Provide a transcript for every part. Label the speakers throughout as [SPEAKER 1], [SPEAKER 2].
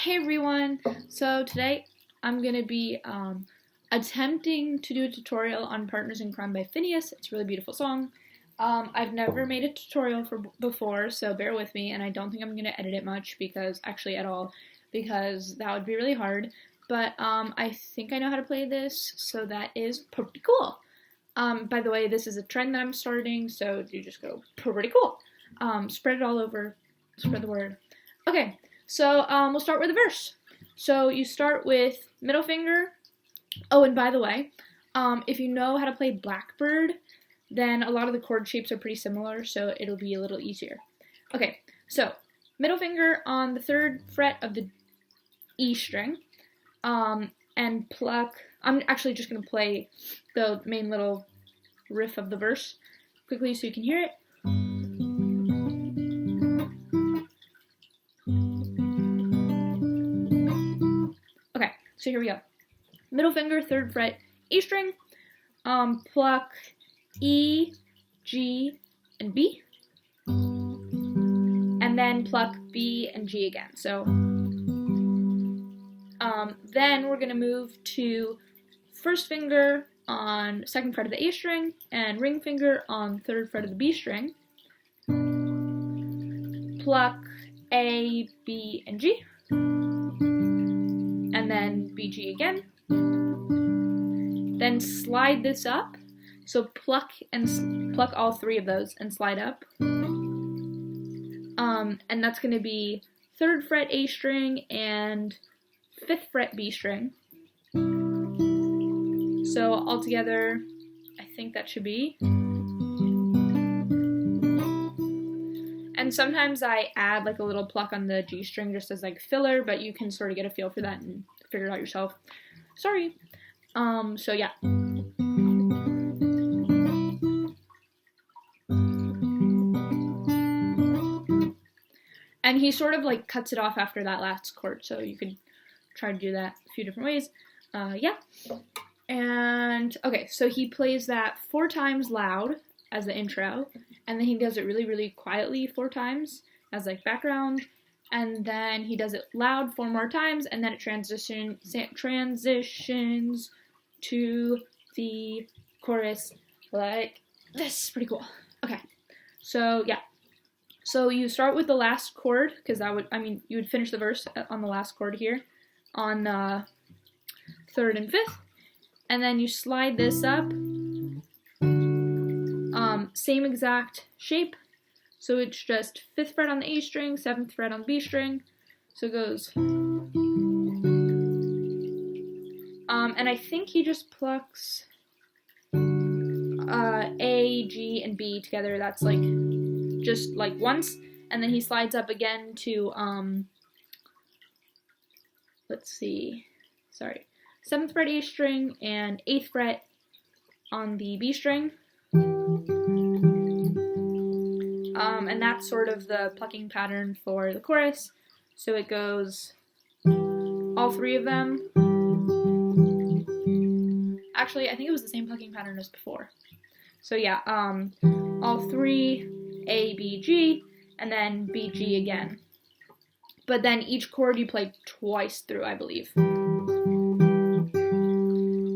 [SPEAKER 1] Hey everyone! So today I'm going to be attempting to do a tutorial on Partners in Crime by FINNEAS. It's a really beautiful song. I've never made a tutorial before, so bear with me, and I don't think I'm going to edit it much at all, because that would be really hard. But I think I know how to play this, so that is pretty cool. By the way, this is a trend that I'm starting, so you just go pretty cool. Spread it all over, spread the word. Okay. So we'll start with a verse. So you start with middle finger. Oh, and by the way, if you know how to play Blackbird, then a lot of the chord shapes are pretty similar, so it'll be a little easier. Okay, so middle finger on the 3rd fret of the E string, and pluck. I'm actually just going to play the main little riff of the verse quickly so you can hear it. So here we go. Middle finger, 3rd fret, E string, pluck E, G, and B, and then pluck B and G again. So then we're gonna move to 1st finger on 2nd fret of the A string and ring finger on 3rd fret of the B string, pluck A, B, and G, and then BG again. Then slide this up. So pluck all 3 of those and slide up. And that's going to be 3rd fret A string and 5th fret B string. So altogether, I think that should be. And sometimes I add like a little pluck on the G string just as like filler, but you can sort of get a feel for that and figure it out yourself. Sorry. So yeah. And he sort of like cuts it off after that last chord, so you could try to do that a few different ways. Yeah. And okay, so he plays that 4 times loud as the intro, and then he does it really, really quietly 4 times as like background, and then he does it loud 4 more times, and then it transitions to the chorus like this. Pretty cool. Okay, so yeah. So you start with the last chord, because you would finish the verse on the last chord here, on 3rd and 5th, and then you slide this up. Same exact shape, so it's just 5th fret on the A string, 7th fret on the B string, so it goes, and I think he just plucks A, G, and B together. That's like just like once, and then he slides up again to 7th fret A string and 8th fret on the B string. And that's sort of the plucking pattern for the chorus. So it goes all 3 of them. Actually, I think it was the same plucking pattern as before. So yeah, all 3, A, B, G, and then B, G again. But then each chord you play twice through, I believe.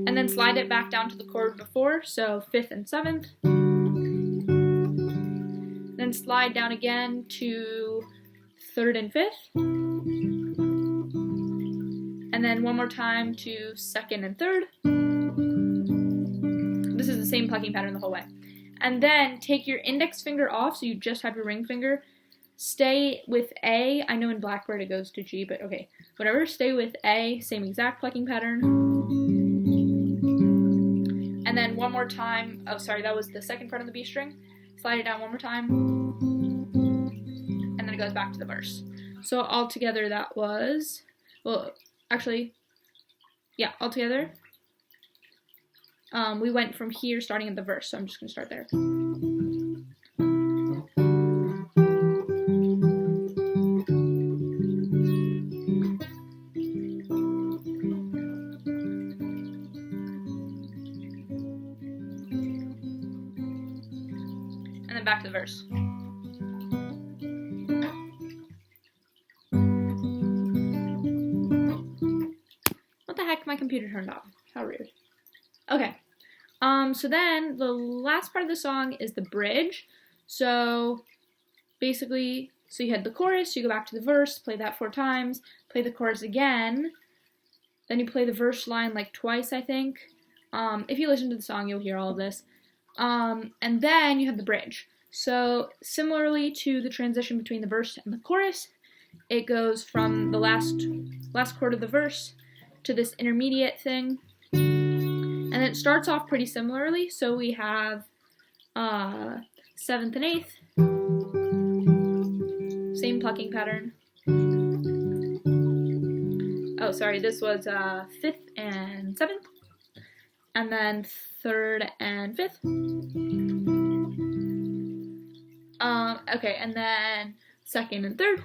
[SPEAKER 1] And then slide it back down to the chord before, so 5th and 7th. Then slide down again to 3rd and 5th. And then one more time to 2nd and 3rd. This is the same plucking pattern the whole way. And then take your index finger off, so you just have your ring finger. Stay with A. I know in Blackbird it goes to G, but okay. Whatever, stay with A, same exact plucking pattern. And then one more time, oh sorry, that was the 2nd fret on the B string. Slide it down one more time, and then it goes back to the verse. So altogether that was, altogether, we went from here starting at the verse, so I'm just going to start there. And then back to the verse. my computer turned off. How rude. Okay. So then the last part of the song is the bridge. So basically, so you had the chorus, you go back to the verse, play that 4 times, play the chorus again, then you play the verse line like twice, I think. If you listen to the song, you'll hear all of this. And then you have the bridge. So similarly to the transition between the verse and the chorus, it goes from the last chord of the verse to this intermediate thing. And it starts off pretty similarly. So we have 7th and 8th. Same plucking pattern. Oh, sorry, this was 5th and 7th. And then 3rd and 5th. Okay, and then 2nd and 3rd.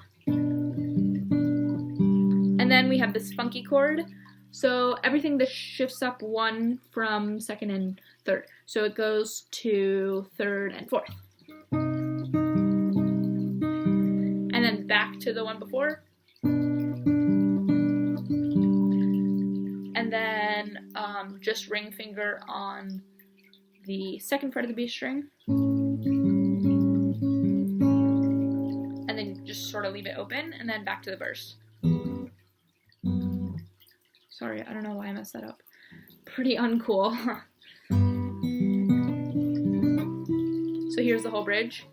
[SPEAKER 1] And then we have this funky chord. So everything that shifts up 1 from 2nd and 3rd. So it goes to 3rd and 4th. And then back to the one before. And then just ring finger on the 2nd fret of the B string. And then just sort of leave it open, and then back to the verse. Sorry, I don't know why I messed that up. Pretty uncool. So here's the whole bridge.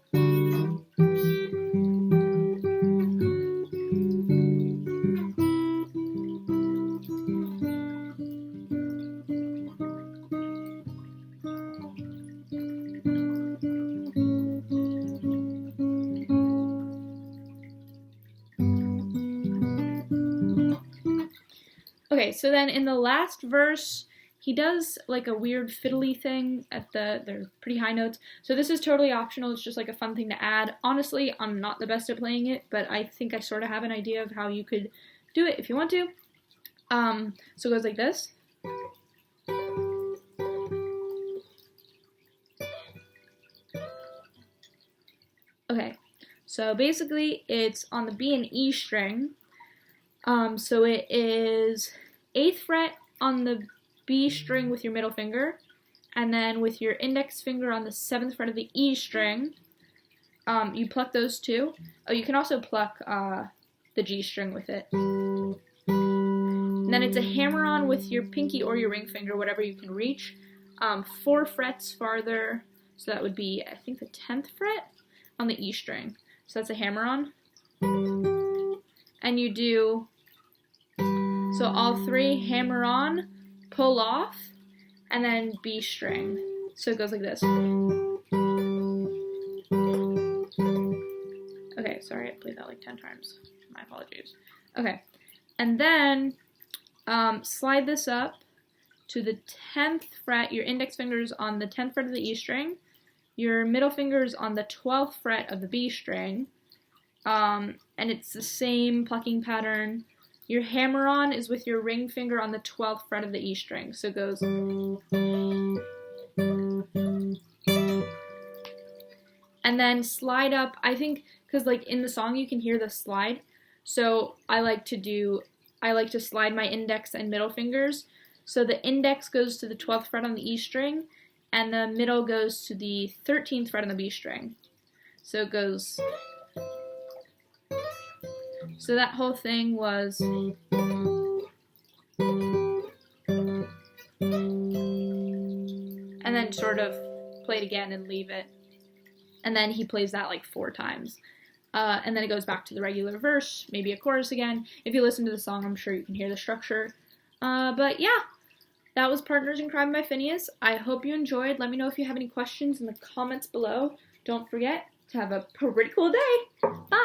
[SPEAKER 1] Okay, so then in the last verse, he does like a weird fiddly thing at they're pretty high notes. So this is totally optional. It's just like a fun thing to add. Honestly, I'm not the best at playing it, but I think I sort of have an idea of how you could do it if you want to. So it goes like this. Okay, so basically it's on the B and E string. So it is 8th fret on the B string with your middle finger, and then with your index finger on the 7th fret of the E string, you pluck those 2. Oh, you can also pluck the G string with it. And then it's a hammer-on with your pinky or your ring finger, whatever you can reach, 4 frets farther, so that would be, I think, the 10th fret on the E string. So that's a hammer-on. And you do, so all 3, hammer on, pull off, and then B string. So it goes like this. Okay, sorry, I played that like 10 times. My apologies. Okay, and then slide this up to the 10th fret. Your index finger is on the 10th fret of the E string. Your middle finger is on the 12th fret of the B string. And it's the same plucking pattern. Your hammer-on is with your ring finger on the 12th fret of the E string. So it goes. And then slide up, I think, because like in the song you can hear the slide. So I like to slide my index and middle fingers. So the index goes to the 12th fret on the E string, and the middle goes to the 13th fret on the B string. So it goes. So that whole thing was. And then sort of play it again and leave it. And then he plays that like 4 times. And then it goes back to the regular verse, maybe a chorus again. If you listen to the song, I'm sure you can hear the structure. But yeah, that was Partners in Crime by Phineas. I hope you enjoyed. Let me know if you have any questions in the comments below. Don't forget to have a pretty cool day. Bye!